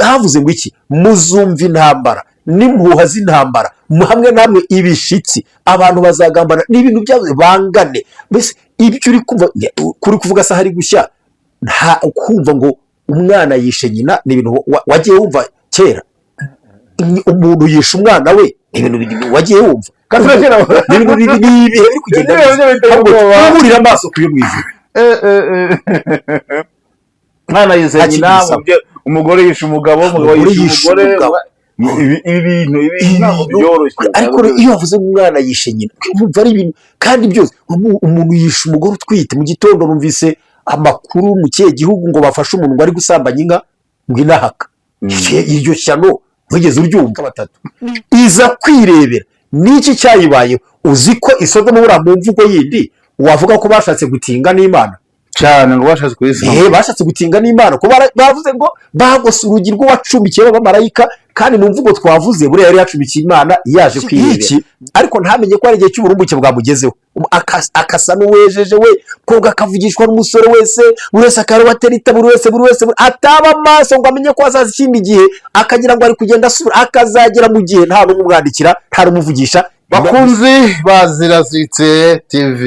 havuze ngo iki muzumva intambara n'impuha z'intambara hamwe namwe ibishitsi abantu bazagambana n'ibintu byavuze bangane mbese ibyo uri kumva kuri kuvuga se hari gushya nta kumva ngo umwana yishe nyina ni ibintu wagiye wumva kera umuntu yishe umwana we ibintu wagiye wumva kandi ibintu bihe biri kugenda uhurira amaso kuyo mwijuru mwana yise nyina umugore yishe umugabo yishe umugore ibintu byoroshye ariko iyo wavuze ngo umwana yishe nyina umva ari ibintu kandi byose umuntu yishe umugore utwite mu gitondo numvise amakuru mu kihe gihugu ngo bafashe umuntu ngo ari gusambanya inka ngo inahaka iryo shyano wigeze uryumva batatu iza kwirebera n'iki cyayibayeho uzi ko Isodomu buriya mu mvugo yindi wavuga ko bashatse gutinga n'Imana cyane ngo bashatse kuyisanga bashatse gutinga n'Imana ko bavuze ngo bagose urugi rw'uwacumbikiye b'abamarayika kandi mu mvugo twavuze buriya yari yacumbikiye Imana yaje kwirebera ariko ntamenye ko ari igihe cy'uburumbuke bwamugezeho akasa n'uwejeje we koga akavugishwa n'umusore wese buri wese akarubaterita buri wese ataba amaso ngo amenye ko azaza ikindi gihe akagira ngo ari kugenda asubira akazagera mu gihe nta n'umwandikira nta n'umuvugisha bakunzi baziraziritse TV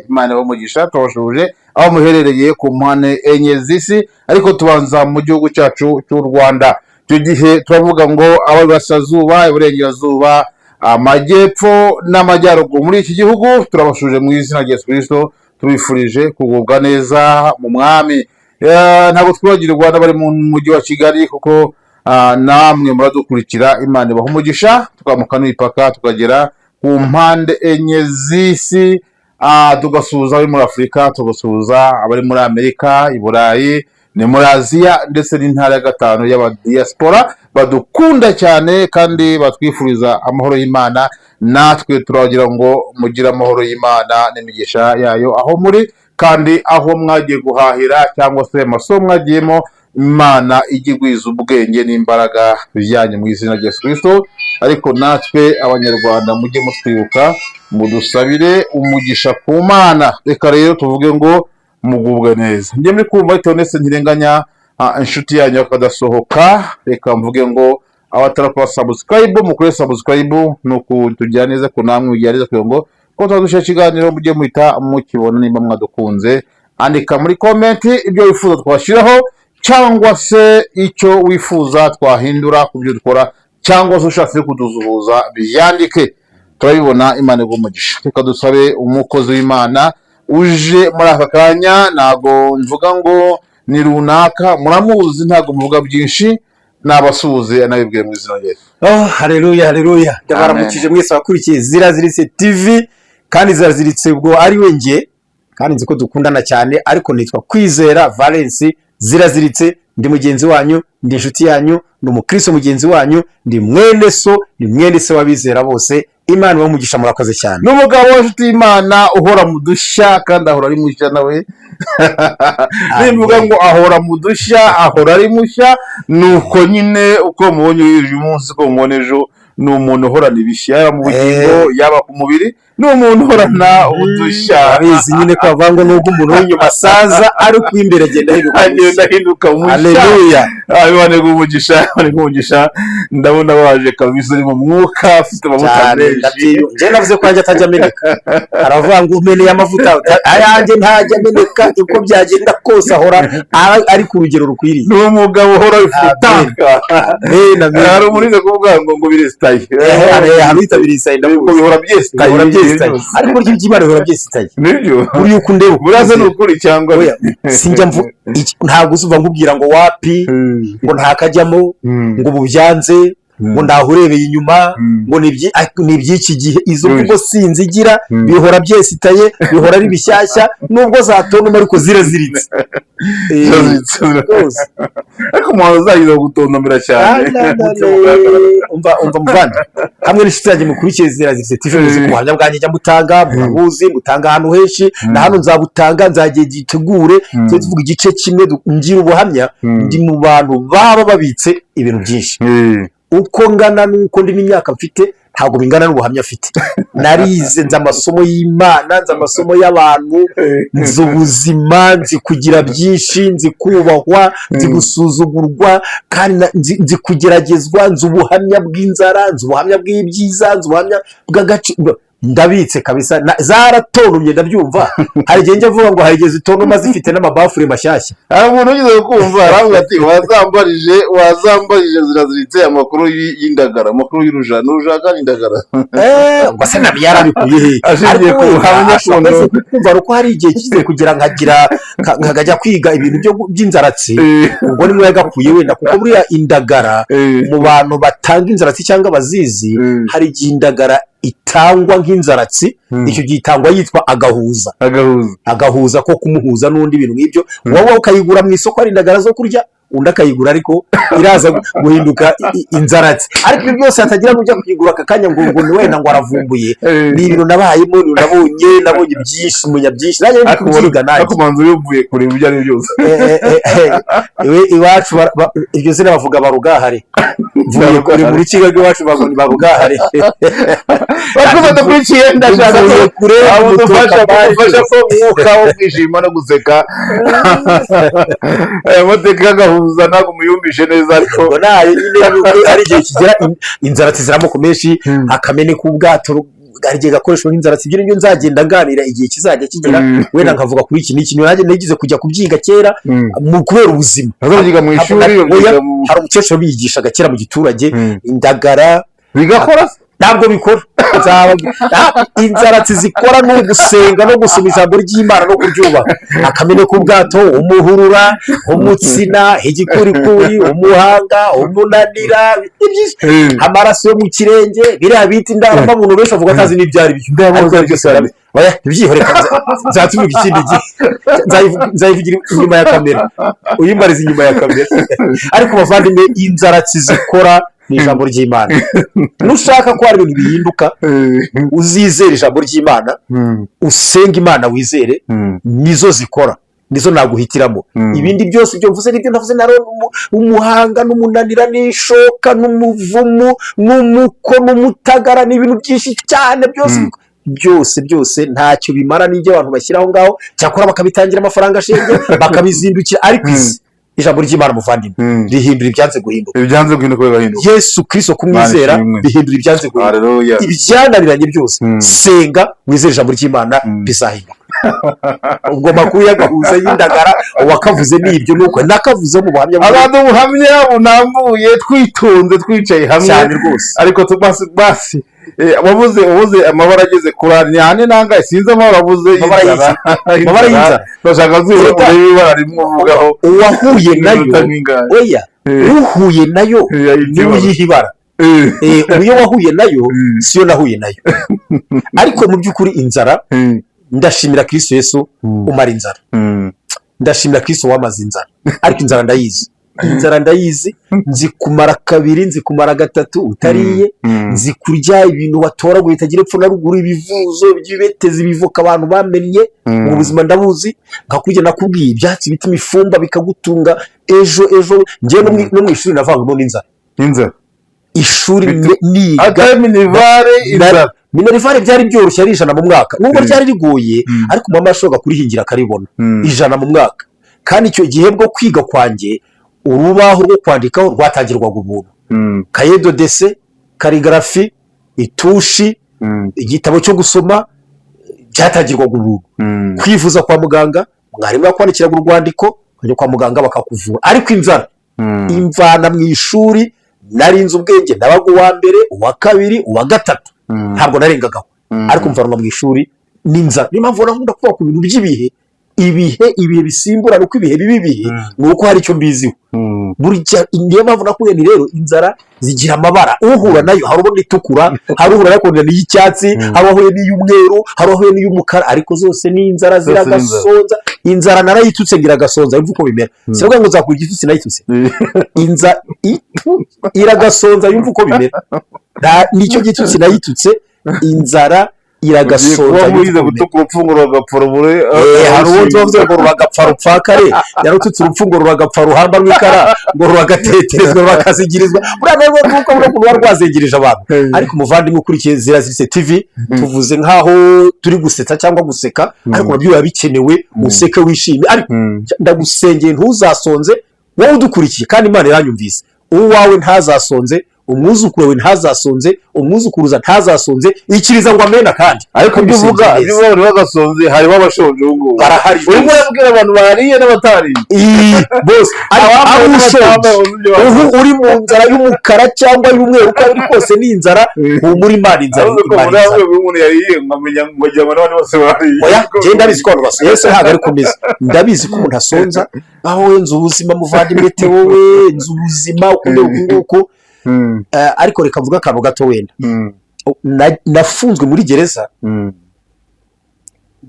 Imana bamugisha tubashuje aho muherereye ku mpande enye z'isi ariko tubanza mu gihugu cyacu cy'u Rwanda icyo gihe turavuga ngo abasazuba iburengerazuba amajyepfo n'amajyaruguru muri iki gihugu turabashuje mu izina rya Yesu Kristo tubifurije kugubwa neza mu mwami ntabwo twibagira u Rwanda bari mu mujyi wa Kigali kuko namwe muradukurikira Imana ibaha umugisha tukamuka n'imipaka tukagera ku mpande enye z'isi tugasuhuza abari muri Afurika tugasuhuza abari muri Amerika i Burayi ni muri Aziya ndetse n'intara ya gatanu y'abadiaspora badukunda cyane kandi batwifuriza amahoro y'Imana natwe turagira ngo mugire amahoro y'Imana n'imigisha yayo aho muri kandi aho mwagiye guhahira cyangwa se amasomo mwagiyemo Imana igigwiza ubwenge n'imbaraga bijyanye mu izina rya Yesu Kristo ariko natwe abanyarwanda mujye mutwibuka mudusabire umugisha ku Mana reka rero tuvuge ngo mugubwe neza njye muri kumva itonese ntirenganya inshuti yanyu akadasohoka reka mvuge ngo abatara subscribe mukore subscribe nuko tujya neza ko namwe ujyaneza kugira ngo ko twadusha ikiganiro mujye muhita mukibona nimba mwadukunze andika muri comment ibyo wifuza twashiraho cyangwa se icyo wifuza twahindura ku byo dukora cyangwa se ushatse kuduzuhuza byandike turabibona Imana igumugisha reka dusabe umukozi w'Imana uje muri aka kanya ntago mvuga ngo ni runaka muramuzi ntago muvuga byinshi nabasuhuze anabibwiye mu izina rya Yesu. Haleluya ndabaramukije mwese bakurikiye Ziraziritse TV kandi ziraziritse ubwo ari we nge kandi nzi ko dukundana cyane ariko nitwa Kwizera Valence Ziraziritse ndi mugenzi wanyu ndi inshuti yanyu ndi umukristo mugenzi wanyu ndi mwene so wabizera bose Imana bamugisha murakoze cyane n'umugabo w'inshuti y'Imana uhora mu dushya kandi ahora ari mushya nawe nimvuga ngo ahora mu dushya ahora ari mushya nuko nyine uko mubonye uyu munsi ko mubone ejo ni umuntu uhorana ibishya yaba mu bugingo yaba ku mubiri ni umuntu uhorana udushya abizi nyine ko avango n'ubwo umuntu w'inyuma asaza ari ku imbere agenda ahinduka umushya Imana igumugisha ndabona baje kabisa ari mu mwuka afite amavuta menshi njye navuze ko ajya atajya ameneka aravuga ngo umeneye amavuta ayanjye ntajya ameneka uko byagenda kose ahora ari ku rugero rukwiriye ni umugabo uhora wifutaka hari umurize kuvuga ngo biresitaye abitabiriye isayi ndavuga bihora byesitaye ariko buryo by'Imana bihora byesitaye nibyo buri uko ndeba buraza n'ukuri cyangwa sinjya ntabwo uzuva nkubwira ngo wapi ngo ntakajyamo ngo bubyanze ngo ndahurebeye inyuma ngo ni iby'iki gihe izo mvugo sinzigira bihora byesitaye bihora ari bishyashya nubwo zatonoma ariko ziraziritse ariko umuntu uzayiza gutontomera cyane umva muvandi hamwe n'inshuti yanjye mukurikiye Ziraziritse TV muzi ku buhamya bwanjye njya mutanga murabuzi mutanga ahantu henshi na hano nzabutanga nzagiye gitegure tuvuga igice kimwe ngira ubuhamya ndi mu bantu baba babitse ibintu byinshi uko ngana nuko ndi n'imyaka mfite ntabwo bingana n'ubuhamya afite. Narize nzi amasomo y'Imana, nzi amasomo y'abantu, nzi ubuzima, nzi kugira byinshi, nzi kubahwa, nzi gusuzugurwa, kandi nzi kugeragezwa, nzi ubuhamya bw'inzara, nzi ubuhamya bw'ibyiza, nzi ubuhamya bw'agaciro. Ndabitse kabisa, zaratonumye ndabyumva. Hari igihe njya avuga ngo hari igihe zitonuma zifite n'amabafure mashyashya. hari umuntu ugize kumva aravuga ati wazambarije ziraziritse amakuru y'indagara, amakuru y'urujaga n'indagara. Ngo se nabi yarabikuye he? Ashingiye ku buhamya ashobora kumva uko hari igihe kize kugira nkajya kwiga ibintu by'inzaratsi, ubwo nimwe yagakuye wenda, kuko buriya indagara mu bantu batanga inzaratsi cyangwa abazizi, hari igihe indagara itangwa nk'inzaratsi, icyo gihe itangwa yitwa agahuza ko kumuhuza n'undi bintu nk'ibyo. wowe ukayigura mu isoko ari indagara zo kurya, undi akayigura ariko iraza guhinduka inzaratsi. ariko ibyo byose hatagira n'ujya kuyigura aka kanya ngo ni wenda ngo aravumbuye. ni ibintu nabayemo, nabonye byinshi, umenya byinshi, nanjye ndi kubyiga nanjye. ariko manzi uvuye kureba ibyo ari byose. iwacu iryo zina bavuga barugahare. mvuye kure muri Kigali iwacu bagoni babugahare. bakubata kuri cyenda ndashaka kure umufasha ko umwuka wo kwishima no guseka. amateka agahuza ntabwo muyumvishe neza, ariko nayo nyine ari igihe kigera inzaratsi ziramoko menshi, akameneka ubwato hari igihe gakoreshwa nk'inzaratsi. ibyo nibyo nzagenda nganira igihe kizajya kigera, wenda nkavuga kuri iki n'iki. nanjye nagize kujya kubyiga kera kubera ubuzima. azabyiga mu ishuri. hari umukecuru biyigishaga kera mu giturage indagara bigakora. ntabwo bikora. inzaratsi zikora no gusenga no gusoma ijambo ry'Imana no kuryubaha. akameneka ubwato, umuhurura, umutsina, igikurikuri, umuhanga, umunanira, amaraso yo mu kirenge, biriya bita indaro. umuntu benshi avuga atazi n'ibyari byihoreka. nzatuvuga ikindi gihe, nzayivugira inyuma ya kamera, uyimbariza inyuma ya kamera. ariko bavandimwe, inzaratsi zikora ni ijambo ry'Imana. nushaka ko hari ibintu bihinduka, uzizere ijambo ry'Imana, usenga Imana wizere, nizo zikora, nizo naguhitiramo. ibindi byose ibyo mvuze nibyo navuze. umuhanga n'umunanira n'ishoka n'umuvumu n'umuko n'umutagara n'ibintu byinshi cyane, byose ntacyo bimara n'ibyo abantu bashyiraho ngaho, cyakora bakabitangira amafaranga ashenge bakabizindukira. ariko izi ijambo ry'Imana muvandimwe rihindura ibyanze guhinduka. bigahinduka. Yesu Kristo kumwizera bihindura ibyanze guhinduka. ibyananiranye byose, senga wizere ijambo ry'Imana, bizahinduka. ubwo makuru y'agahuza y'indagara wakavuze n'ibyo, nuko nakavuze mu buhamya. abantu ubuhamya bunambuye, twitonze, twicaye hamwe cyane rwose. ariko basi wabuze amabara ageze kurani hane nangaye sinzi amabara wabuze y'inzara. bashaka zuba urebe ibara rimwe uvugaho uwahuye nayo. oya, uhuye nayo niwe uyiha ibara. iyo wahuye nayo siyo nahuye nayo. ariko mu by'ukuri inzara, ndashimira Kristo Yesu umara inzara. ndashimira Kristo wamaze inzara. ariko inzara ndayizi, nzi kumara kabiri, nzi kumara gatatu utariye, nzi kurya ibintu watoraguye bitagira epfo na ruguru, ibivuzo by'ibetezi bivuka abantu bamennye mu buzima ndabuzi. nkakurya nakubwiye ibyatsi bita imifumba bikagutunga ejo njye no mu ishuri navangamo n'inzara. ishuri niga minerivare byari byoroshye, ari 100 mu mwaka, nubwo ryari rigoye, ariko mama yashoboraga kurihingira akaribona. 100 mu mwaka. kandi icyo gihe bwo kwiga kwanjye, urubaho rwo kwandikaho rwatangirwaga ubuntu. kaye de dese, kaligrafi, itushi, igitabo cyo gusoma byatangirwaga ubuntu. kwivuza kwa muganga, mwarimu yakwandikiraga urwandiko, ukajya kwa muganga bakakuvura. ariko inzara imvana mu ishuri, narinze ubwenge, nabaga uwa mbere, uwa kabiri, uwa gatatu, ntabwo narengagaho. ariko mvanwa mu ishuri n'inzara. niyo mpamvu nkunda kuvuga ku bintu by'ibihe. ibihe bisimburana, uko ibihe bibi ni uko hari icyo mbiziho. niyo mpamvu nakubwiye ni rero inzara zigira amabara. uhura nayo hari ubona itukura, hari uhura nayo n'iy'icyatsi, hari uhuye n'iy'umweru, hari uhuye n'iy'umukara, ariko zose ni inzara ziragasonza. inzara narayitutse ngira agasonza, yumva uko bimera. sinavuga ngo nzakura igitutsi nayitutse. inzara iragasonza, yumva uko bimera. nicyo gitutsi nayitutse. inzara iragasonza wize gutuka urupfungo rugapfa rubure hari uwundi wavuze ngo ruragapfa rupfakare yarututse urupfungo ruragapfa ruhamba rw'ikara ngo ruragateterezwa rurakazigirizwa buriya narwo nuko ruba rwazengereje abantu ariko umuvandimwe ukurikiye Ziraziritse TV tuvuze nk'aho turi gusetsa cyangwa guseka ariko nabyo biba bikenewe useke wishime ariko ndagusengeye ntuzasonze wowe udukurikiye kandi Imana iranyumvise uwawe ntazasonze umwuzukuru we ntazasonze umwuzukuruza ntazasonze ikiriza ngo amena kandi ariko ibyo uvuga niba bari bagasonze harimo abashonje ubu barahari urimo urabwira abantu bariye n'abatariye bose abo ushonje uri mu nzara y'umukara cyangwa y'umweru uko ari kose ni inzara muri Imana inzara umuntu yariye nkamenya ngo njya ngo n'abandi bose bariye oya je ndabizi ko abantu Yesu ntabwo ari kumeza ndabizi ko umuntu asonza aho nzu ubuzima muvandimwe te wowe nzu ubuzima ukunda ukunguko ariko reka mvuga akantu gato wenda nafunzwe muri gereza mu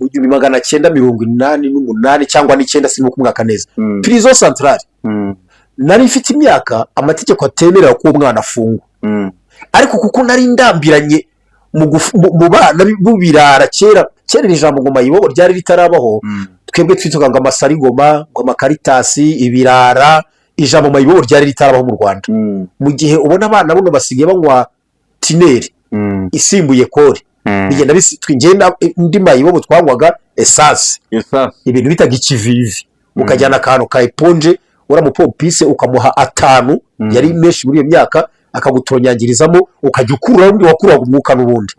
1988 cyangwa 9 sinimo kumwaka neza prison centrale nari mfite imyaka amategeko atemerera ko umwana afungwa ariko kuko nari ndambiranye mu bana bubirara kera ijambo ngo mayibo ryari ritarabaho twebwe twituga ngo amasarigoma ngo amakaritasi ibirara ijambo mayibo ryari ritarabaho mu Rwanda mu gihe ubona abana buno basigaye banywa tineri isimbuye kore bigenda bisitwingenda ndi mayibo twangwaga essence ibintu bitaga ikivivi ukajyana akantu ka eponge uramupompise ukamuha 5 yari menshi muri iyo myaka akagutonyangirizamo ukajya ukurura undi wakuraga umwuka n'ubundi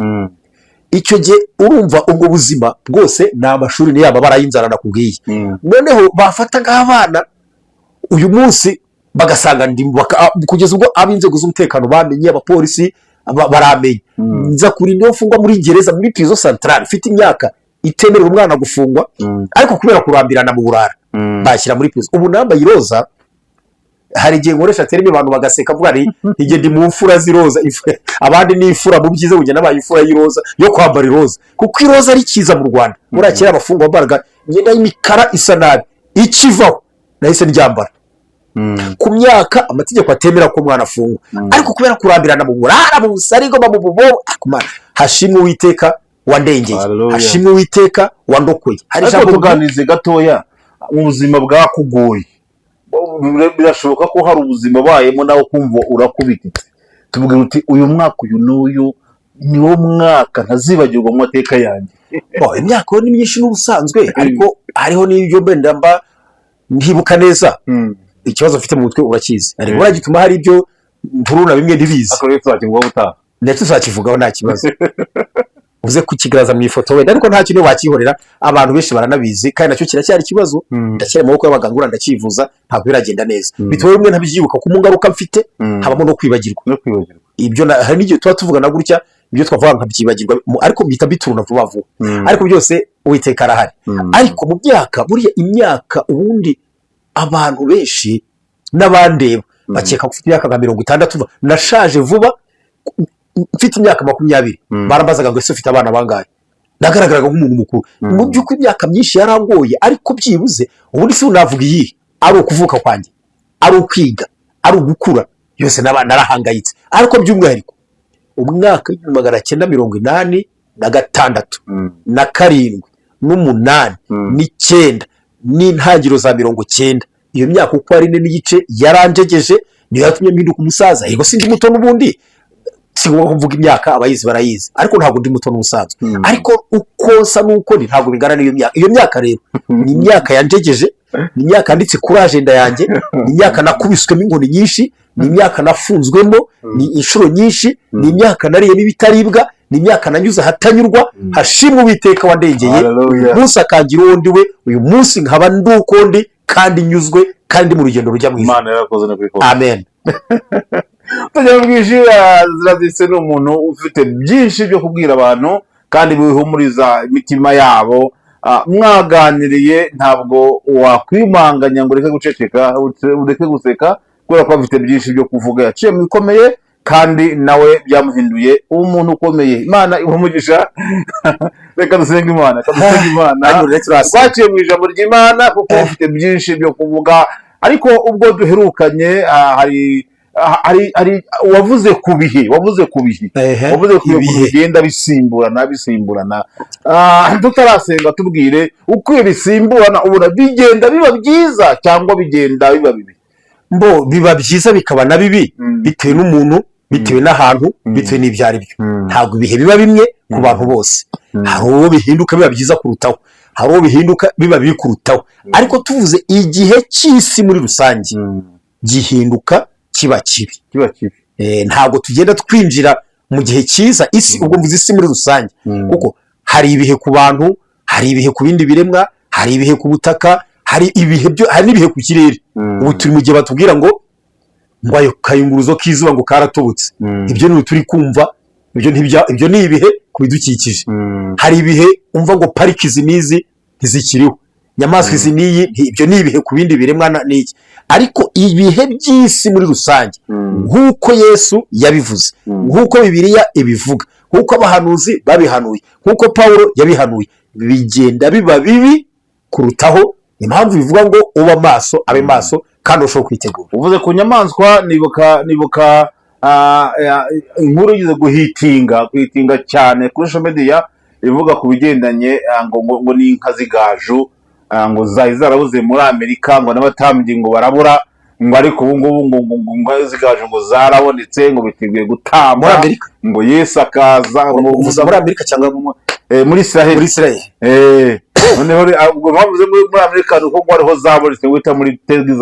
icyo gihe urumva ubwo buzima bwose na amashuri ni yaba barayinzara nakubwiye noneho bafata nk'abana uyu munsi bagasanga kugeza ubwo ab'inzego z'umutekano bamenye abapolisi baramenye nza kuri niyo mfungwa muri gereza muri prison centrale mfite imyaka itemerera umwana gufungwa ariko kubera kurambirana mu burara bashyira muri prison ubu nambaye iroza hari igihe nkoresha terime abantu bagaseka avuga ari igihe ndi mu mfura z'iroza abandi ni ifura mu byiza bugena nabaye ifura y'iroza yo kwambara iroza kuko iroza ari kiza mu Rwanda murakira abafungwa bambaraga imyenda y'imikara isa nabi ikivaho nahise ndyambara ku myaka amategeko atemera ko umwana afungwa ariko kubera kurambirana mu burara mu busarigoma mu bubo hashimwe Uwiteka wandengeye hashimwe Uwiteka wandokoye hari ijambo tuganize gatoya ubuzima bwakugoye birashoboka ko hari ubuzima bayemo nawe kumva urakubititse tuvuga uti uyu mwaka uyu n'uyu niwo mwaka ntazibagirwa mu mateka yanjye imyaka ni myinshi n'ubusanzwe ariko hariho n'ibyo mbenda mba ntibuka neza ikibazo mfite mu mutwe urakizi ariko uragituma hari ibyo mvuruna bimwe ndibizi akore twakivugaho utaha ndetse tuzakivugaho nta kibazo uze kukigraza mu ifoto wenda ariko nta kintu wakihorera abantu benshi baranabizi kandi nacyo kiracyari ikibazo ndacyari mu boko y'abagangura ndakivuza ntabwo biragenda neza bitowe rimwe ntabyibuka ku mungaruka mfite habamo no kwibagirwa ibyo hari n'igihe tuba tuvugana gutya ibyo twavuga nkabyibagirwa ariko bita bituruna vuba vuba ariko byose Uwiteka arahari ariko mu myaka buriya imyaka ubundi abantu benshi n'abandeba bakeka ko ufite imyaka nka 60 nashaje vuba mfite imyaka 20 barambazaga ngo ese ufite abana bangahe nagaragaraga nk'umuntu mukuru mu by'uko imyaka myinshi yarangoye ariko byibuze ubundi si unavuga iyi ari ukuvuka kwanjye ari ukwiga ari ugukura yose narahangayitse ariko by'umwihariko umwaka w'1986 na 7 n'8 n'9 n'intangiro za 90 iyo myaka uko ari n'igice yaranjegeje niyo yatumye mpinduka umusaza yego sindi muto n'ubundi sigomba kuvuga imyaka abayizi barayizi ariko ntabwo ndi muto n'umusaza ariko uko sa nuko ni ntabwo bingana iyo myaka rero ni imyaka yanjegeje ni imyaka nditse kuri agenda yanjye ni imyaka nakubiswemo inkoni nyinshi ni imyaka nafunzwemo ni inshuro nyinshi ni imyaka nariyemo ibitaribwa ni imyaka nanyuze ahatanyurwa hashimwe Uwiteka wandengeye munsi akangira uwo ndi we uyu munsi nkaba nduko ndi kandi nyuzwe kandi mu rugendo rujya mwiza Imana yarakoze no kwikora amen tujya bwishira Ziraziritse n'umuntu ufite byinshi byo kubwira abantu kandi bihumuriza imitima yabo mwaganiriye ntabwo wakwimanganya ngo ureke guceceka ureke guseka kubera ko afite byinshi byo kuvuga yaciye mu bikomeye kandi nawe byamuhinduye umuntu ukomeye Imana ibumugisha reka dusenge Imana twaciye mu ijambo ry'Imana kuko ufite byinshi byo kuvuga ariko ubwo duherukanye hari ari wavuze ku bihe wavuze ku bihe ibihe bigenda bisimburana tutarasenga tubwire uko bisimburana ubona bigenda biba byiza cyangwa bigenda biba bibi. biba byiza bikaba na bibi bitewe n'umuntu, bitewe n'ahantu, bitewe n'ibyo ari byo. Ntabwo ibihe biba bimwe ku bantu bose. Hari uwo bihinduka biba byiza kurutaho, hari uwo bihinduka biba bibi kurutaho. Ariko tuvuze igihe cy'isi muri rusange gihinduka kiba kibi. Ntabwo tugenda twinjira mu gihe cyiza isi, ubwo mvuze isi muri rusange, kuko hari ibihe ku bantu, hari ibihe ku bindi biremwa, hari ibihe ku butaka, hari n'ibihe ku kirere. Ubu turi mu gihe batubwira ngo ayo kayunguruzo k'izuba ngo karatobotse. Ibyo ni turi kumva, ibyo ni ibihe ku bidukikije. Hari ibihe umva ngo pariki izi n'izi ntizikiriho, inyamaswa izi n'iyi, ibyo ni ibihe ku bindi biremwa n'iki. Ariko ibihe by'isi muri rusange, nk'uko Yesu yabivuze, nk'uko Bibiliya ibivuga, nk'uko abahanuzi babihanuye, nk'uko Pawulo yabihanuye, bigenda biba bibi kurutaho. Impamvu bivuga ngo uba maso, abe maso kandi ushobora kwitegura. Uvuze ku nyamaswa, nibuka inkuru yize guhitinga cyane kuri social media ivuga ku bigendanye ngo ni inka z'igaju ngo zari zarabuze muri Amerika, ngo n'abatambyi ngo barabura, ngo ariko ubu ngubu ngo inka z'igaju ngo zarabonetse, ngo biteguye gutamba muri Amerika, ngo Yesu akaza muri Amerika cyangwa muri Israel. Noneho ubwo bavuze muri Amerika nuko ngo ariho zabonetse, wita muri Texas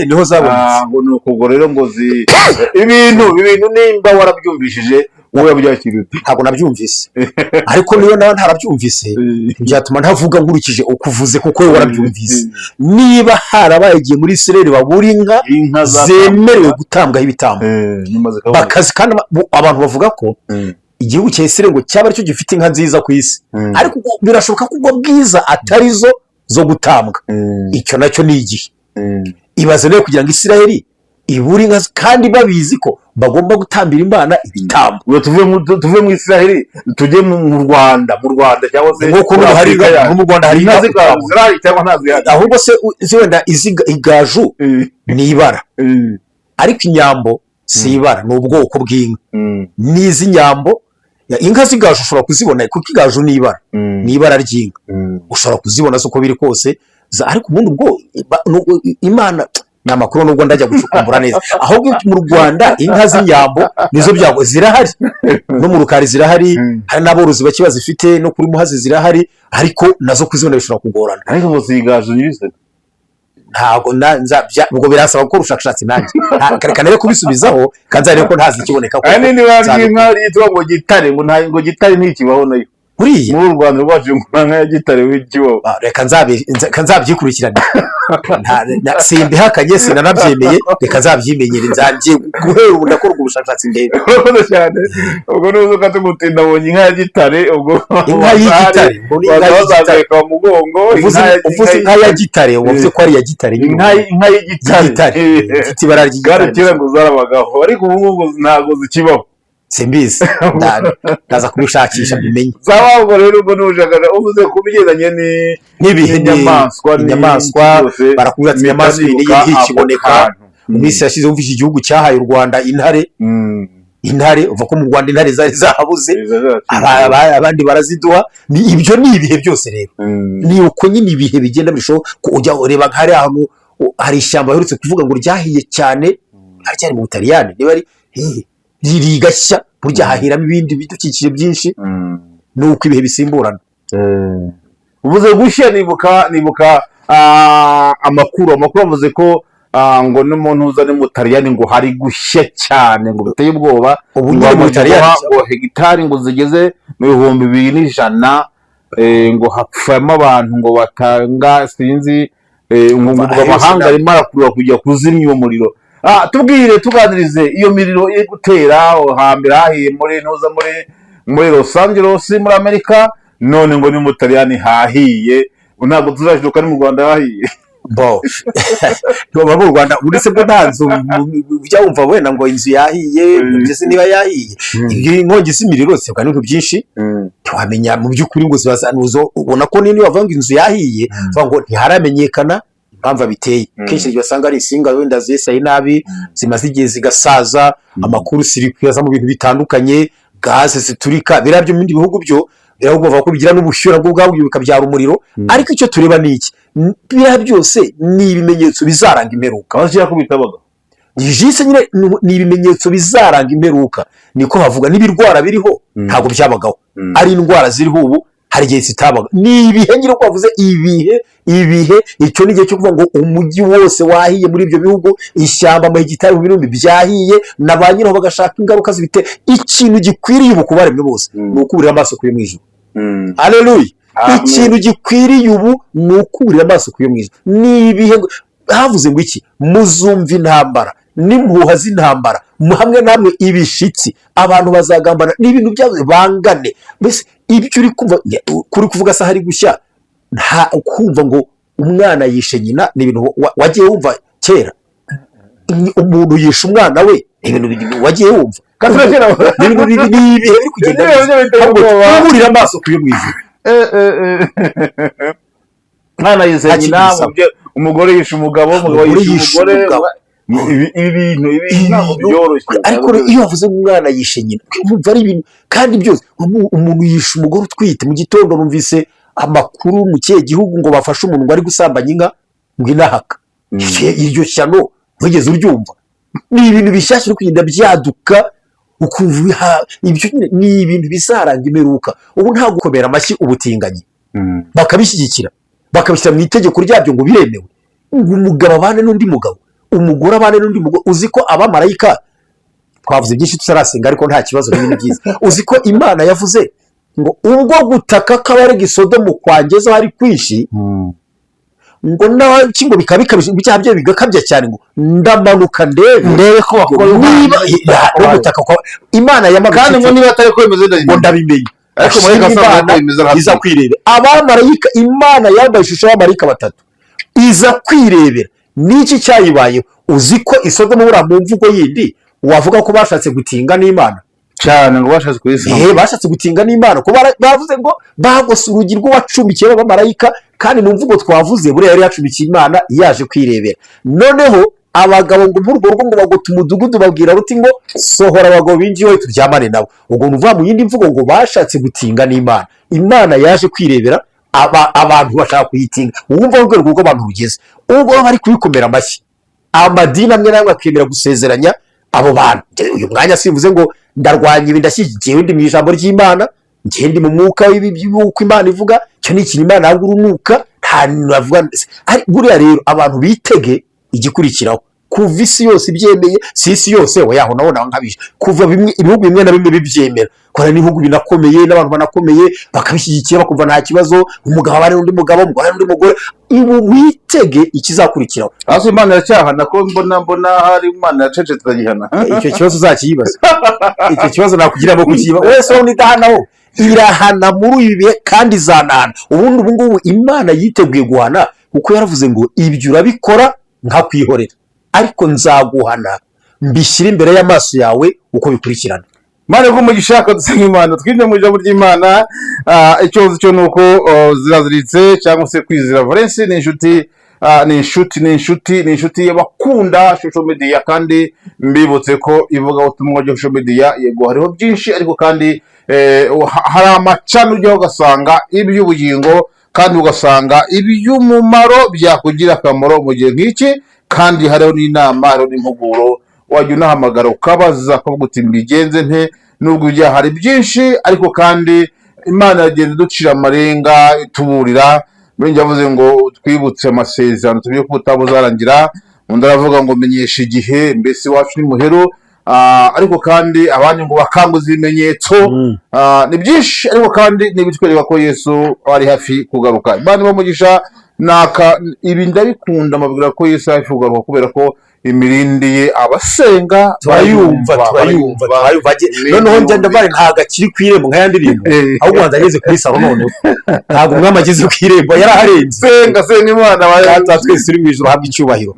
niho zabonetse. Ngo nuko rero ngo ibintu nimba warabyumvishije wowe yabyakiriye. Ntabwo nabyumvise, ariko niyo nawe ntarabyumvise byatuma ntavuga nkurikije ukuvuze, kuko wowe warabyumvise. Niba harabaye igihe muri Israel babura inka zemerewe gutambwaho ibitambo bakazi, kandi abantu bavuga ko igihugu cya Israel ngo cyaba aricyo gifite inka nziza ku isi, ariko birashoboka ko ubwo bwiza atari zo gutambwa. Icyo nacyo ni igihe. Ibaze rero kugira ngo Israel ibura inka kandi babizi ko bagomba gutambira Imana ibitambo. Tuve mu Israel tujye mu Rwanda cyangwa se nk'uko mu Rwanda hari inka zirahari cyangwa ntazihari. Ahubwo se wenda igaju ni ibara, ariko inyambo si ibara, ni ubwoko bw'inka. N'izi nyambo, inka z'igaju ushobora kuzibona kuko igaju ni ibara ry'inka, ushobora kuzibona uko biri kose. Ariko ubundi ubwo Imana ni amakuru nubwo ndajya gucukumbura neza. Ahubwo mu Rwanda inka z'inyambo nizo byago zirahari, no mu Rukari zirahari, hari n'aborozi bake bazifite, no kuri Muhazi zirahari, ariko nazo kuzibona bishobora kugorana. Ariko ngo zigaju nyirize ntabwo ubwo birasaba gukora ubushakashatsi nanjye reka rero kubisubizaho kanzarebe ko ntazi ikiboneka ko niba inka yitwa ngo Gitare, ngo Gitare ntikibaho nayo buriya mu Rwanda rwacu, ngo inka ya Gitare w'ikibaho. Reka nzabyikurikirane, simbihakanye sinanabyemeye, reka nzabyimenyere, nzabye guhera ubu ndakora ubushakashatsi ndebe. Urakoze cyane. Ubwo nuzo katumutinda bonye inka ya Gitare, ubwo inka y'Igitare bazazeka mu mugongo. Uvuze inka ya Gitare, uvuze ko ari ya Gitare, inka y'Igitare ifite ibara ry'igitare, kera ngo zarabagaho, ariko ubu ngubu ntabwo zikibaho. Simbizi ndaza kubishakisha bimenye. Zabaho rero ubwo n'ubushakashatsi uvuze ku bigendanye n'ibihe inyamaswa barakubwira ati inyamaswa iyi ntikiboneka. Mu minsi yashize wumva iki gihugu cyahaye u Rwanda intare, uva ko mu Rwanda intare zari zahabuze, abandi baraziduha. Ibyo ni ibihe byose rero, ni uko nyine ibihe bigenda birushaho. Ujya ureba hari ahantu hari ishyamba baherutse kuvuga ngo ryahiye cyane, haracyari mu Butaliyani, niba ari rigashya, burya hahiramo ibindi bidukikije byinshi. Nuko ibihe bisimburana. Uvuze gushya, nibuka amakuru avuze ko ngo n'umuntu uzane mu Butaliyani ngo hari gushya cyane, ngo biteye ubwoba. Ubu nyine mu Butaliyani ngo hegitari ngo zigeze mu 2100, ngo hapfamo abantu ngo batanga sinzi, ngo amahanga arimo arakurura kujya kuzimya uwo muriro. Tubwire tuganirize iyo miriro iri gutera hambere hahiye muri Los Angeles muri Amerika, none ngo ni mu Butaliyani hahiye. Ntabwo tuzajiduka ni mu Rwanda hahiye. Mu Rwanda uretse ko nta nzu byawumva wenda ngo inzu yahiye, mbese niba yahiye inkongi z'imiriro ziterwa n'ibintu byinshi ntiwamenya mu by'ukuri ngo ubona ko niyo bavuga ngo inzu yahiye, bavuga ngo ntiharamenyekana impamvu biteye kenshi igihe basanga ari insinga wenda zesaye nabi zimaze igihe zigasaza amakuru sirikwiza mu bintu bitandukanye gaze ziturika birabyo mu bindi bihugu byo biravuga ko bigira n'ubushyuhe bwo bwabyo bikabyara umuriro ariko icyo tureba ni iki biriya byose ni ibimenyetso bizaranga imperuka abashaka kubitabaga jise nyine ni ibimenyetso bizaranga imperuka niko bavuga n'ibirwara biriho ntabwo byabagaho ari indwara ziriho ubu hari igihe zitabaga ni ibihe nyine uko bavuze ibihe icyo ni igihe cyo kuvuga ngo umujyi wose wahiye muri ibyo bihugu ishyamba amahegitari mu birumbi byahiye na ba nyiraho bagashaka ingaruka zibite ikintu gikwiriye ubu ku baremwe bose ni ukuburira amaso kuyo mu ijuru haleluya ikintu gikwiriye ubu ni ukuburira amaso kuyo mu ijuru ni ibihe havuze ngo iki muzumva intambara n'impuha z'intambara hamwe namwe ibishitsi abantu bazagambana n'ibintu byabo bangane mbese ibyo uri kumva kuri kuvuga se hari gushya nta kumva ngo umwana yishe nyina ni ibintu wagiye wumva kera umuntu yishe umwana we ibintu wagiye wumva ni ibintu bibi biri kugenda kuburira amaso kuyo mu ijuru mwana yishe nyina umugore yishe umugabo umugabo yishe umugore ibintu ntabwo byoroshye ariko iyo wavuze ngo umwana yishe nyina wumva ari ibintu kandi byose umuntu yishe umugore utwite mu gitondo numvise amakuru mu kihe gihugu ngo bafashe umuntu ngo ari gusambanya inka ngo inahaka iryo shyano ntugeze uryumva ni ibintu bishyashya uri kugenda byaduka ukumva ibyo ni ibintu bizaranga imperuka ubu nta gukomera amashyi ubutinganyi bakabishyigikira bakabishyira mu itegeko ryabyo ngo biremewe ngo umugabo abane n'undi mugabo umugore abane n'undi mugore uzi ko abamarayika twavuze byinshi tutarasenga ariko nta kibazo n'ibintu byiza uzi ko imana yavuze ngo ubwo gutaka k'abarega isodomu kwangeza hari kwishi ngo nawe ngo bikaba bikabije ibyaha byo bigakabya cyane ngo ndamanuka ndebe ko bakora niba gutaka kwa imana yamaga kandi ngo niba atari kwemeza ngo ndabimenye ariko muri gasanga kwemeza iza kwirebera abamarayika imana yambaye ishusho y'abamarayika batatu iza kwirebera niki cyayibayeho uzi ko isodomu bura mu mvugo yindi wavuga ko bashatse gutinga n'imana cyane ngo bashatse kuyisoma bashatse gutinga n'imana ko bavuze ngo bagose urugi rw'uwacumbikiye b'abamarayika kandi mu mvugo twavuze buriya yari yacumbikiye imana yaje kwirebera noneho abagabo ngo muri urwo rugo ngo bagota umudugudu babwira ruti ngo sohora abagabo binjiye turyamane nabo ubwo nuvuga mu yindi mvugo ngo bashatse gutinga n'imana imana yaje kwirebera abantu bashaka kuyitinga wumva urwego rw'uko abantu rugeze ubwo bari kubikomera amashyi amadini amwe n'amwe akemera gusezeranya abo bantu uyu mwanya simvuze ngo ndarwanya ibi ndashyigikiye ndi mu ijambo ry'imana njye ndi mu mwuka w'uko imana ivuga cyo ni ikintu imana yanga urunuka nta navuga buriya rero abantu bitege igikurikiraho kuva isi yose ibyemeye si isi yose we yaho nabona nkabije kuva ibihugu bimwe na bimwe bibyemera kora n'ibihugu binakomeye n'abantu banakomeye bakabishyigikira bakumva nta kibazo umugabo abane n'undi mugabo umugore n'undi mugore ibu witege ikizakurikiraho hasi imana iracyahana ko mbona hari imana yacece tutagihana icyo kibazo uzakiyibaza icyo kibazo nakugiramo kukiba wese wowe nidahanaho irahana muri ibi bihe kandi izanahana ubundi ubu ngubu imana yiteguye guhana kuko yaravuze ngo ibyo urabikora nkakwihorera ariko nzaguhana mbishyire imbere y'amaso yawe uko bikurikirana mane ko mugishaka dusanga imana twinde mu ijambo ry'imana ikibazo cyo nuko ziraziritse cyangwa se kwizira Valens ni inshuti y'abakunda social media kandi mbibutse ko ivuga ubutumwa bwa social media yego hariho byinshi ariko kandi hari amacana ujyaho ugasanga iby'ubugingo kandi ugasanga iby'umumaro byakugira akamaro mu gihe nk'iki kandi hariho n'inama hariho n'impuguro wajya unahamagara ukabaza ukavuga uti mbigenze nte nubwo ibyaha hari byinshi ariko kandi imana yagenda iducira amarenga ituburira mbere yavuze ngo twibutse amasezerano tubiye ko utabuzarangira undi aravuga ngo menyesha igihe mbese iwacu ni muhero ariko kandi abandi ngo bakanguze ibimenyetso ni byinshi ariko kandi n'ibitwereka ko Yesu ari hafi kugaruka imana ibamugisha ibi ndabikunda mabwira ko Yesu ari hafi kugaruka kubera ko imirindi ye abasenga turayumva noneho ngenda bari ntago akiri ku irembo nk'ayandi rimbo ahubwo wanza ageze kuri salo noneho ntabwo umwami ageze ku irembo yaraharenze senga imana data twese turi mu ijuru habwa icyubahiro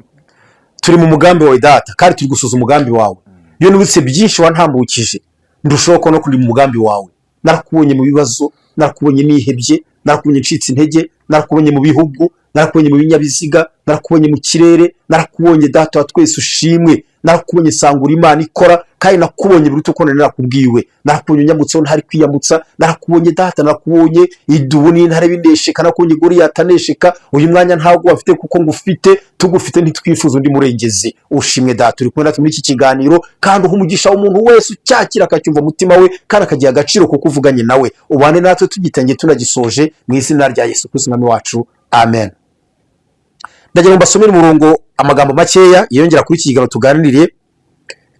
turi mu mugambi wawe data kandi turi gusoza umugambi wawe iyo nubutse byinshi wantambukije ndushaho ko no kuri mu mugambi wawe narakubonye mu bibazo narakubonye nihebye narakubonye ncitse intege, narakubonye mu bihugu, narakubonye mu binyabiziga, narakubonye mu kirere, narakubonye data wa twese ushimwe, narakubonye sangura Imana ikora, kandi nakubonye biruta uko nari narakubwiwe, narakubonye unyambutseho ntari kwiyambutsa, narakubonye data, narakubonye idubu n'intare binesheka, narakubonye Goliyati anesheka. Uyu mwanya ntabwo wafite kuko ngufite, tugufite ntitwifuza undi murengezi. Ushimwe data, uri kumwe natwe muri iki kiganiro, kandi uha umugisha umuntu wese ucyakira akacyumva umutima we, kandi akagiha agaciro kuko uvuganye nawe. Ubane natwe tugitangiye tunagisoje, mu izina rya Yesu Kristo umwami wacu, amen. Ndagira ngo mbasomere umurongo amagambo makeya yiyongera kuri iki kiganiro tuganiriye,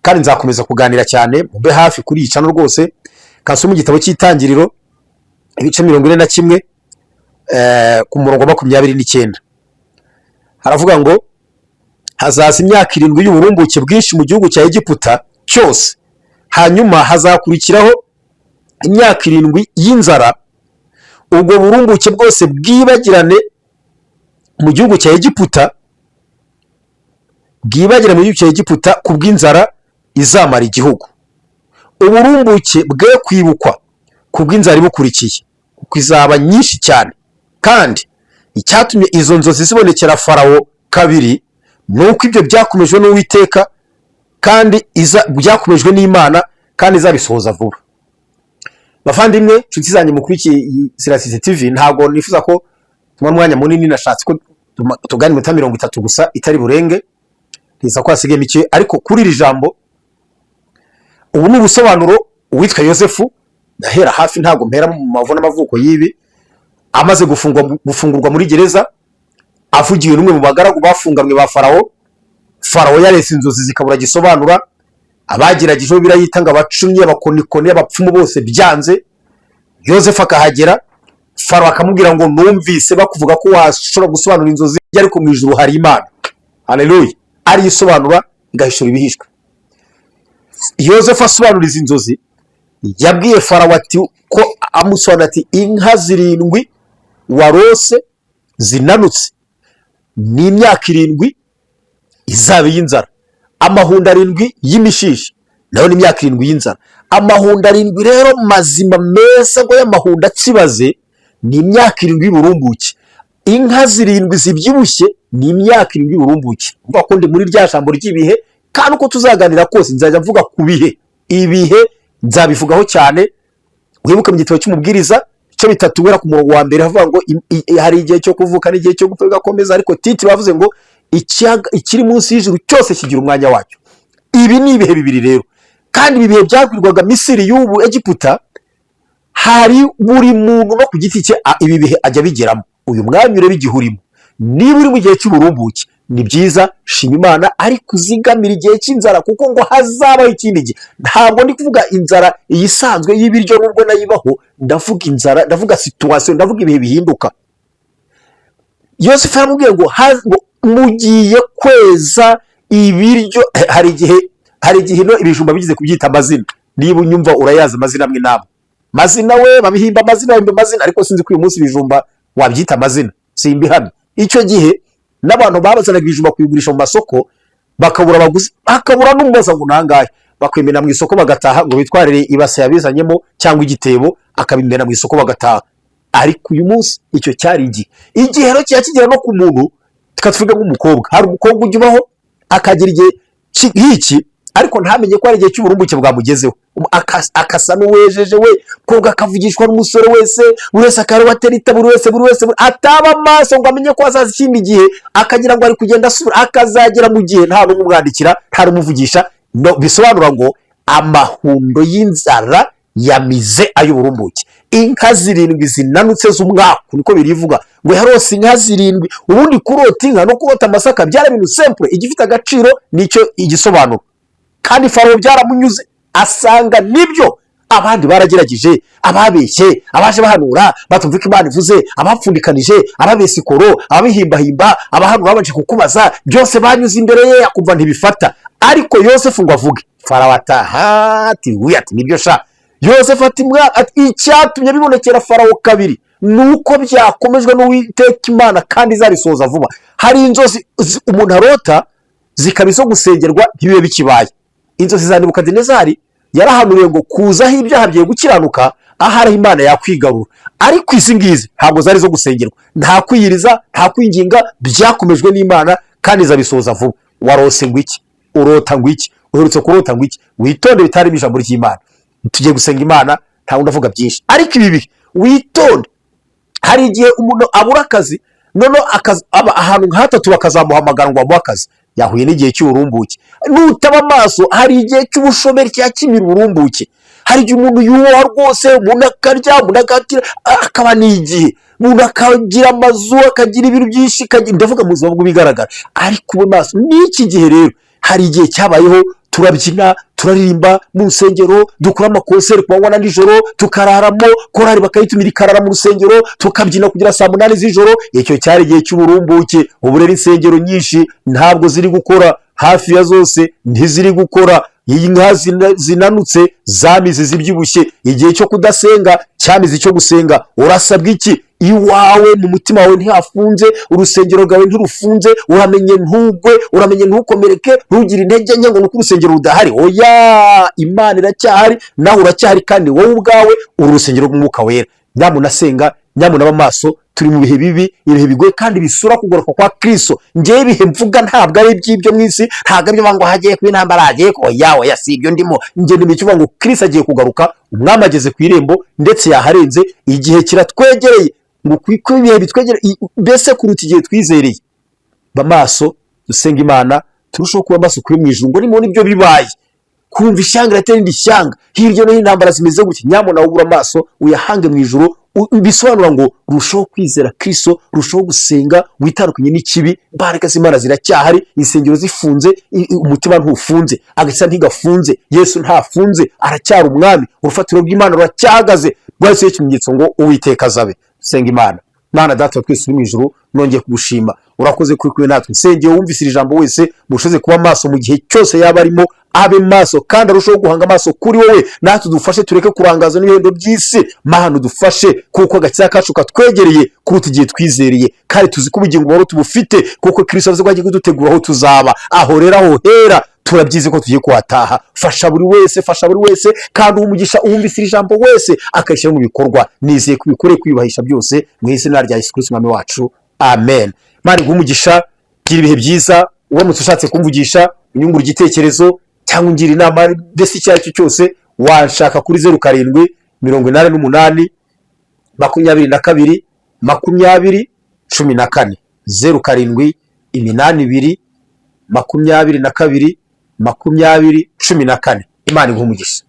kandi nzakomeza kuganira cyane, mube hafi kuri iyi channel rwose. Kansoma igitabo cy'Itangiriro ibice 41 ku murongo 29. Haravuga ngo hazaza imyaka 7 y'uburumbuke bwinshi mu gihugu cya Egiputa cyose, hanyuma hazakurikiraho imyaka 7 y'inzara, ubwo burumbuke bwose bwibagirane mu gihugu cya Egiputa, bwibagirane mu gihugu cya Egiputa kubw'inzara izamara igihugu. Uburumbuke bwe kwibukwa kubw'inzara ibukurikiye, kuko izaba nyinshi cyane. Kandi icyatumye izo nzozi zibonekera Farawo kabiri, nuko ibyo byakomejwe n'Uwiteka, kandi byakomejwe n'Imana, kandi izabisohoza vuba. Bavandimwe, nshuti zanjye mukurikiye Sirasise TV, ntabwo nifuza ko tuma mwanya munini, nashatse ko tugana iminota 30 gusa itari burenge, ntiza ko hasigaye mike. Ariko kuri iri jambo, ubu ni ubusobanuro uwitwa Yosefu, ndahera hafi, ntabwo mpera mu mavu n'amavuko y'ibi, amaze gufungurwa muri gereza, avugiwe n'umwe mu bagaragu bafungamwe ba Farawo. Farawo yarese inzozi zikabura gisobanura, abagerageje birayita ngo abacumye, abakonikoni, abapfumu bose byanze. Yosefu akahagera, Farawo akamubwira ngo numvise bakuvuga ko washobora gusobanura inzozi, ariko mu ijuru hari Imana. Haleluya. Ari isobanura igahishura ibihishwe. Yosefu asobanura izi nzozi, yabwiye Farawo ati ko amusobanura ati inka 7 warose zinanutse ni imyaka 7 izaba y'inzara, amahunda 7 y'imishishi nayo ni imyaka 7 y'inzara. Amahunda 7 rero mazima meza ngo y'amahunda kibaze ni imyaka 7 y'uburumbuke. Inka 7 zibyibushye ni imyaka 7 y'uburumbuke. Umva ko ndi muri rya jambo ry'ibihe, kandi uko tuzaganira kose nzajya mvuga ku bihe. Ibihe nzabivugaho cyane. Wibuke mu gitabo cy'Umubwiriza cyo 3 wera ku murongo wa mbere havuga ngo hari igihe cyo kuvuka n'igihe cyo gupfa bigakomeza, ariko titi bavuze ngo ikiri munsi y'ijuru cyose kigira umwanya wacyo. Ibi ni ibihe bibiri rero, kandi ibi bihe byagwirwaga Misiri y'ubu Egiputa, hari buri muntu no ku giti cye ibi bihe ajya bigeramo. Uyu mwami rero igihurimo, niba uri mu gihe cy'uburumbuke ni byiza, shima Imana, ariko uzigamira igihe cy'inzara, kuko ngo hazabaho ikindi gihe. Ntabwo ndi kuvuga inzara iyisanzwe y'ibiryo nubwo nayibaho, ndavuga inzara, ndavuga situation, ndavuga ibihe bihinduka. Yosefu yaramubwiye ngo mugiye kweza ibiryo. Hari igihe no ibijumba bigize kubyita amazina. Niba unyumva urayaza amazina amwe namwe, mazina we babihimba amazina, ariko sinzi ko uyu munsi ibijumba wabyita amazina, simbihamye. Icyo gihe n'abantu babazanaga ibijumba kuyigurisha mu masoko, bakabura abaguzi, bakabura n'umubaza ngo nangahe, bakwemera mu isoko bagataha, ngo bitwarire ibase yabizanyemo cyangwa igitebo, akabimena mu isoko bagataha. Ariko uyu munsi icyo cyari igihe rero kigera no ku muntu. Tukatuvuga nk'umukobwa, hari umukobwa ujya ubaho akagira igihe nk'iki, ariko ntamenye ko ari igihe cy'uburumbuke bwamugezeho, akasa n'uwejeje we, koga akavugishwa n'umusore wese, buri wese akareba aterita, buri wese ataba amaso ngo amenye ko azaza ikindi gihe, akagira ngo ari kugenda asubira, akazagera mu gihe nta n'umwandikira, nta n'umuvugisha. Bisobanura ngo amahundo y'inzara yamize ay'uburumbuke. Inka 7 zinanutse z'umwaku, niko birivuga ngo yarose inka 7. Ubundi kurota inka no kurota amasaka byara ibintu simple, igifite agaciro nicyo igisobanuro. Kandi Farawo byaramunyuze, asanga nibyo. Abandi baragerageje, ababeshye, abaje bahanura batumvika Imana ivuze, abapfundikanije, ababesikoro, ababihimbahimba, abahanura babanje kukubaza, byose banyuze imbere ye, akumva ntibifata. Ariko Yosefu ngo avuge, Farawo ati nibyo sha. Yosefu ati icyatumye bibonekera Farawo kabiri nuko byakomejwe n'Uwiteka Imana, kandi izabisohoza vuba. Hari inzozi umuntu arota zikaba izo gusengerwa ntibibe bikibaye. Inzozi za Nebukadinezari yarahanuriye ngo kuzaho ibyaha bigiye gukiranuka ahari Imana yakwigarura, ariko izi ngizi ntabwo zari zo gusengerwa, nta kwiyiriza nta kwinginga, byakomejwe n'Imana kandi izabisohoza vuba. Warose ngo iki? Urota ngo iki? Uherutse kurota ngo iki? Witonde bitarimo ijambo ry'Imana. Tugiye gusenga Imana, nta wundi avuga byinshi, ariko ibi bihe witonde. Hari igihe umuntu abura akazi, none ahantu nka hatatu bakazamuhamagara ngo amuhe akazi, yahuye n'igihe cy'uburumbuke. Nutaba amaso hari igihe cy'ubushomeri cyakimira uburumbuke. Hari igihe umuntu yuha rwose, umuntu akarya, umuntu akatira, akaba n'igihe umuntu akagira amazu, akagira ibintu byinshi, ndavuga mu buzima bw'ibigaragara, ariko ubu maso n'iki gihe rero hari igihe cyabayeho turabyina turaririmba mu rusengero, dukora amakonseri ku manywa na nijoro, tukararamo, korari bakayitumira ikarara mu rusengero, tukabyina kugera saa 8 z'ijoro. Icyo cyari igihe cy'uburumbuke. Ubu rero insengero nyinshi ntabwo ziri gukora, hafi ya zose ntiziri gukora. Iyi nka zinanutse zamize zibyibushye, igihe cyo kudasenga cyamize cyo gusenga. Urasabwa iki? Iwawe mu mutima wawe ntihafunze, urusengero rwawe ntirufunze, uramenye ntugwe, uramenye ntukomereke, ntugire intege nke ngo nuko urusengero rudahari. Oya, Imana iracyahari, nawe uracyahari, kandi wowe ubwawe uri urusengero rw'Umwuka Wera. Nyamuna senga, nyamuna b'amaso. Turi mu bihe bibi, ibihe bigoye kandi bisura kugaruka kwa Kristo. Ngewe ibihe mvuga ntabwo ari iby'ibyo mu isi, ntabwo ari byo ngo hagiye kuba intambara, hagiye ko oya si ibyo ndimo. Nge ndimo icyo ngo Kristo agiye kugaruka, umwami ageze ku irembo ndetse yaharenze, igihe kiratwegereye. Ngo kuko ibihe bitwegereye mbese kuruta igihe twizereye. Bamaso dusenga Imana, turushaho kuba amaso kuri mu ijuru, ngo nimubona ibyo bibaye, kumva ishyanga iratera indi shyanga, hirya no hino intambara zimeze gutya, nyamuna wubura amaso uyahange mu ijuru. Bisobanura ngo rushaho kwizera Kristo, rushaho gusenga, witandukanye n'ikibi. Imbaraga z'Imana ziracyahari, insengero zifunze, umutima ntufunze, agasa ntigafunze, Yesu ntafunze, aracyari umwami, urufatiro rw'Imana ruracyahagaze. Rwose ikimenyetso ngo Uwiteka azabe. Senga Imana. Mana Data wa twese uri mu ijuru, nongeye kugushima, urakoze kuri kumwe natwe. Nsengeye wumvise iri jambo wese mushoze kuba maso mu gihe cyose yaba arimo, abe maso kandi arushaho guhanga amaso kuri wowe. Natwe dufashe tureke kurangaza n'ibihendo by'isi. Mana dufashe, kuko agakiza kacu katwegereye kuruta igihe twizereye, kandi tuzi ko ubugingo bwawe tubufite, kuko Kristo avuze ko agiye kudutegura aho tuzaba. Aho rero aho hera turabyize ko tugiye kuhataha. Fasha buri wese kandi umugisha uwumvise iri jambo wese akayishyira mu bikorwa. Nizeye kubikore kwiyubahisha byose mu izina rya Yesu Kristo umwami wacu, amen. Mana umugisha, gira ibihe byiza. Uramutse ushatse kumvugisha, unyungura igitekerezo cyangwa ungira inama ndetse icyo ari cyo cyose, wanshaka kuri 0788 22 22 20 14 07 82 22 20 14. Imana iguhe umugisha.